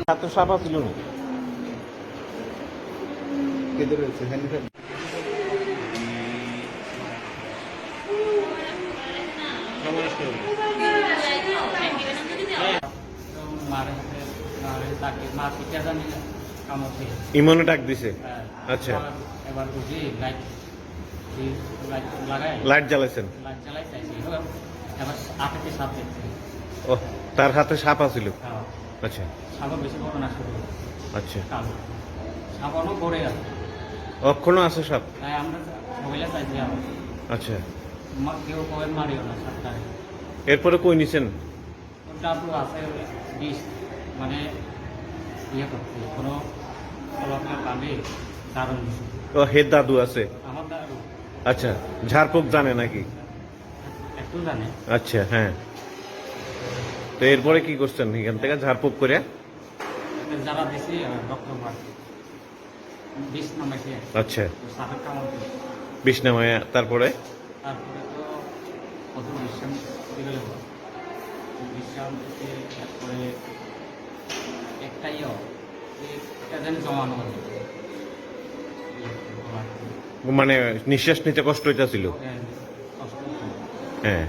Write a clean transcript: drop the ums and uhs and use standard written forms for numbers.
এত সাপা ছিল না কেঁদে রয়েছে হ্যান্ডিক্যাপ ইমনে ডাক দিছে আচ্ছা এবার বুঝি লাইট লাগাই লাইট জ্বালাইছেন লাইট চালাই চাইছি এবার আটকে সাপ দেখছি ও তার হাতে সাপ আছিল আচ্ছা সাপও বেশি বড় না শুরু আচ্ছা কালো সাপ অনেক পড়ে আছে এখনো আছে সাপ তাই আমরা মোবাইলে চাইছি আবার আচ্ছা কেউ কবে মারিও না সাপটারে এরপরে কই নিছেন ডাবলু আছে বিষ মানে ইয়ে করতে কোনো ফলকের পাবে দারুণ ও হে দাদু আছে আমার দারু আচ্ছা ঝাড়ফুঁক জানে নাকি একটু জানে আচ্ছা হ্যাঁ তো এরপরে কি করছেন এখান থেকে ঝাড়ফুঁক করে যারা দিছি ডক্টর মার বিষ নামাইছে আচ্ছা সাপের কামড় দিছে। বিষ নামায় তারপরে তারপরে তো কত বিশ্রাম দিলে বিশ্রাম দিতে তারপরে একটাইও এটা যেন জমানো হবে মানে নিঃশ্বাস নিতে কষ্ট হইতেছিল কষ্ট হচ্ছে। হ্যাঁ